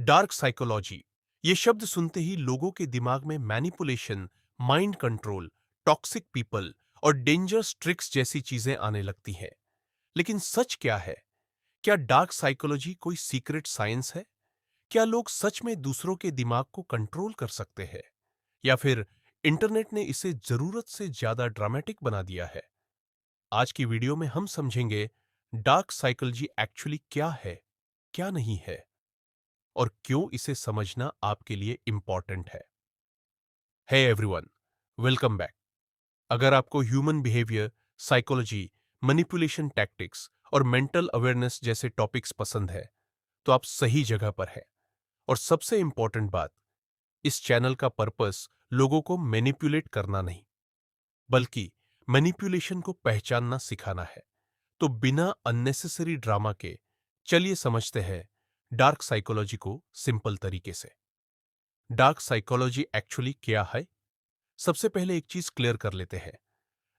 Dark psychology ये शब्द सुनते ही लोगों के दिमाग में manipulation, mind control, toxic people और डेंजरस ट्रिक्स जैसी चीजें आने लगती हैं। लेकिन सच क्या है? क्या डार्क साइकोलॉजी कोई सीक्रेट साइंस है? क्या लोग सच में दूसरों के दिमाग को कंट्रोल कर सकते हैं? या फिर इंटरनेट ने इसे जरूरत से ज्यादा ड्रामेटिक बना दिया है? आज की वीडियो में हम समझेंगे डार्क साइकोलॉजी एक्चुअली क्या है, क्या नहीं है और क्यों इसे समझना आपके लिए इंपॉर्टेंट है। Hey everyone, welcome back. अगर आपको human behaviour, psychology, manipulation tactics और मेंटल अवेयरनेस जैसे टॉपिक्स पसंद है, तो आप सही जगह पर हैं। और सबसे इंपॉर्टेंट बात, इस चैनल का पर्पस लोगों को मैनिपुलेट करना नहीं, बल्कि मैनिपुलेशन को पहचानना सिखाना है। तो बिना अननेसेसरी ड्रामा के चलिए समझते हैं डार्क साइकोलॉजी को सिंपल तरीके से। डार्क साइकोलॉजी एक्चुअली क्या है? सबसे पहले एक चीज क्लियर कर लेते हैं।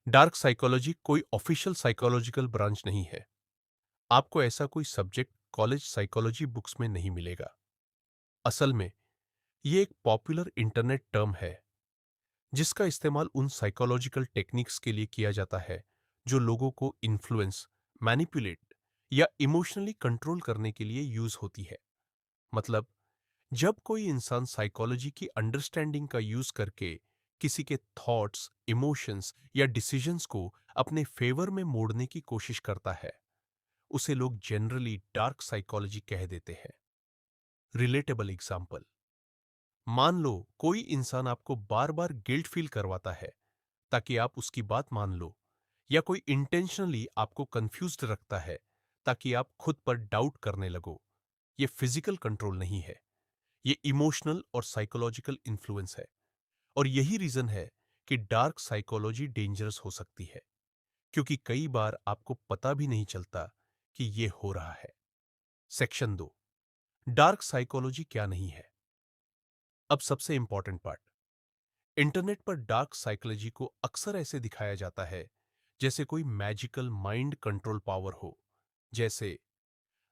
डार्क साइकोलॉजी कोई ऑफिशियल साइकोलॉजिकल ब्रांच नहीं है। आपको ऐसा कोई सब्जेक्ट कॉलेज साइकोलॉजी बुक्स में नहीं मिलेगा। असल में ये एक पॉपुलर इंटरनेट टर्म है जिसका इस्तेमाल उन साइकोलॉजिकल टेक्निक्स के लिए किया जाता है जो लोगों को इन्फ्लुएंस, मैनिपुलेट या इमोशनली कंट्रोल करने के लिए यूज होती है। मतलब, जब कोई इंसान साइकोलॉजी की अंडरस्टैंडिंग का यूज करके किसी के थॉट्स, इमोशंस या डिसीजंस को अपने फेवर में मोड़ने की कोशिश करता है, उसे लोग जनरली डार्क साइकोलॉजी कह देते हैं। रिलेटेबल एग्जांपल, मान लो कोई इंसान आपको बार बार गिल्ट फील करवाता है ताकि आप उसकी बात मान लो, या कोई इंटेंशनली आपको कंफ्यूज्ड रखता है ताकि आप खुद पर डाउट करने लगो। ये फिजिकल कंट्रोल नहीं है, ये इमोशनल और साइकोलॉजिकल इन्फ्लुएंस है। और यही रीजन है कि डार्क साइकोलॉजी डेंजरस हो सकती है, क्योंकि कई बार आपको पता भी नहीं चलता कि ये हो रहा है। सेक्शन 2, डार्क साइकोलॉजी क्या नहीं है। अब सबसे इंपॉर्टेंट पार्ट, इंटरनेट पर डार्क साइकोलॉजी को अक्सर ऐसे दिखाया जाता है जैसे कोई मैजिकल माइंड कंट्रोल पावर हो। जैसे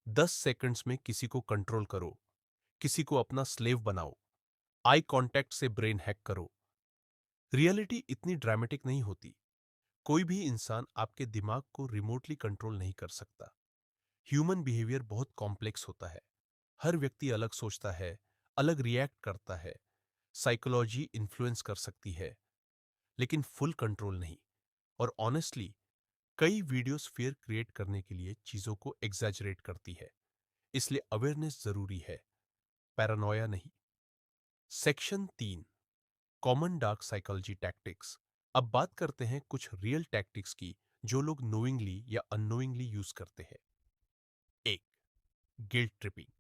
10 सेकंड्स में किसी को कंट्रोल करो, किसी को अपना स्लेव बनाओ, आई कांटेक्ट से ब्रेन हैक करो। रियलिटी इतनी ड्रामेटिक नहीं होती। कोई भी इंसान आपके दिमाग को रिमोटली कंट्रोल नहीं कर सकता। ह्यूमन बिहेवियर बहुत कॉम्प्लेक्स होता है। हर व्यक्ति अलग सोचता है, अलग रिएक्ट करता है। साइकोलॉजी इन्फ्लुएंस कर सकती है, लेकिन फुल कंट्रोल नहीं। और ऑनेस्टली, कई वीडियोस फियर क्रिएट करने के लिए चीजों को एग्जैजरेट करती है। इसलिए अवेयरनेस जरूरी है, पैरानोया नहीं। Section 3, common dark psychology tactics. अब बात करते हैं कुछ रियल टैक्टिक्स की जो लोग नोइंगली या अननोइंगली यूज करते हैं। एक, गिल्ट ट्रिपिंग।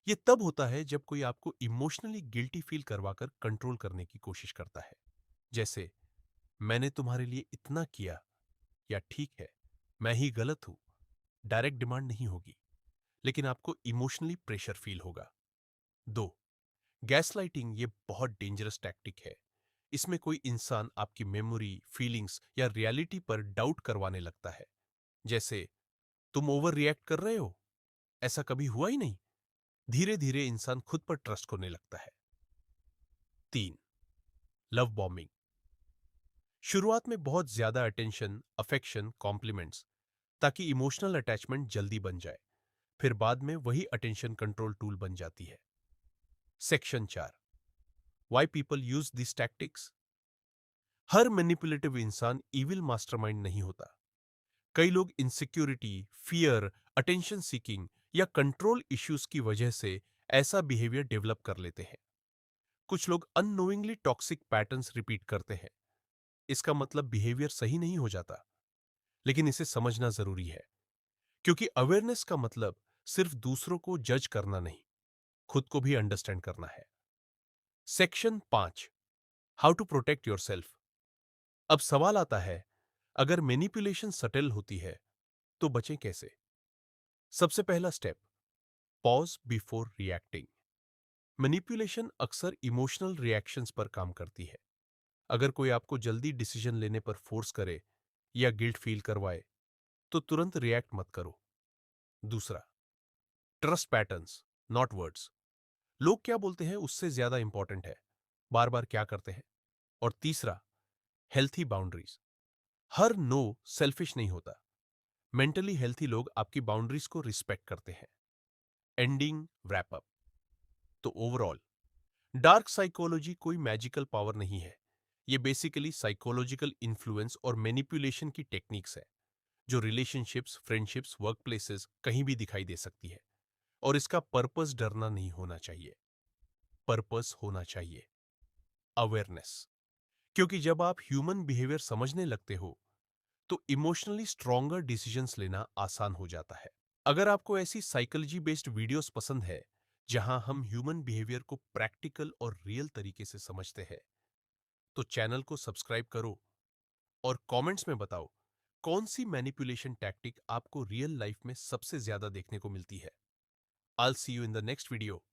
ये तब होता है जब कोई आपको इमोशनली गिल्टी फील करवाकर कंट्रोल करने की कोशिश करता है। जैसे, मैंने तुम्हारे लिए इतना किया, या ठीक है, मैं ही गलत हूं। डायरेक्ट डिमांड नहीं होगी, लेकिन आपको इमोशनली प्रेशर फील होगा। 2, गैसलाइटिंग। ये बहुत डेंजरस टैक्टिक है। इसमें कोई इंसान आपकी मेमोरी, फीलिंग्स या रियलिटी पर डाउट करवाने लगता है। जैसे, तुम ओवर रिएक्ट कर रहे हो, ऐसा कभी हुआ ही नहीं। धीरे धीरे इंसान खुद पर ट्रस्ट करने लगता है। 3, लव बॉम्बिंग। शुरुआत में बहुत ज्यादा अटेंशन, अफेक्शन, कॉम्प्लीमेंट्स, ताकि इमोशनल अटैचमेंट जल्दी बन जाए। फिर बाद में वही अटेंशन कंट्रोल टूल बन जाती है। Section 4, why people use this tactics. Her manipulative इंसान इविल मास्टरमाइंड नहीं होता। कई लोग इनसिक्योरिटी, फियर, अटेंशन सीकिंग या कंट्रोल इश्यूज की वजह से ऐसा बिहेवियर डेवलप कर लेते हैं। कुछ लोग अननोइंगली टॉक्सिक पैटर्न्स रिपीट करते हैं। इसका मतलब बिहेवियर सही नहीं हो जाता, लेकिन इसे समझना जरूरी है, क्योंकि अवेयरनेस का मतलब सिर्फ दूसरों को जज करना नहीं, खुद को भी अंडरस्टैंड करना है। Section 5, how to protect yourself. अब सवाल आता है, अगर मैनिपुलेशन सटल होती है तो बचें कैसे? सबसे पहला step, pause before reacting. Manipulation अक्सर इमोशनल रिएक्शंस पर काम करती है। अगर कोई आपको जल्दी डिसीजन लेने पर फोर्स करे या गिल्ट फील करवाए, तो तुरंत रिएक्ट मत करो। दूसरा, ट्रस्ट पैटर्न्स, नॉट वर्ड्स। लोग क्या बोलते हैं उससे ज्यादा इंपॉर्टेंट है बार बार क्या करते हैं। और तीसरा, हेल्थी बाउंड्रीज। हर नो सेल्फिश नहीं होता। मेंटली हेल्थी लोग आपकी बाउंड्रीज को रिस्पेक्ट करते हैं। Ending wrap up. तो ओवरऑल, डार्क साइकोलॉजी कोई मैजिकल पावर नहीं है। ये बेसिकली साइकोलॉजिकल इन्फ्लुएंस और मैनिपुलेशन की टेक्निक्स है जो रिलेशनशिप्स, फ्रेंडशिप्स, वर्क प्लेसेस कहीं भी दिखाई दे सकती है। और इसका पर्पस डरना नहीं होना चाहिए, पर्पस होना चाहिए अवेयरनेस। क्योंकि जब आप ह्यूमन बिहेवियर समझने लगते हो तो इमोशनली स्ट्रॉन्गर डिसीजंस लेना आसान हो जाता है। अगर आपको ऐसी साइकोलॉजी बेस्ड वीडियोस पसंद है जहां हम ह्यूमन बिहेवियर को प्रैक्टिकल और रियल तरीके से समझते हैं, तो चैनल को सब्सक्राइब करो और कमेंट्स में बताओ कौन सी मैनिपुलेशन टैक्टिक आपको रियल लाइफ में सबसे ज्यादा देखने को मिलती है। I will see you in the next video.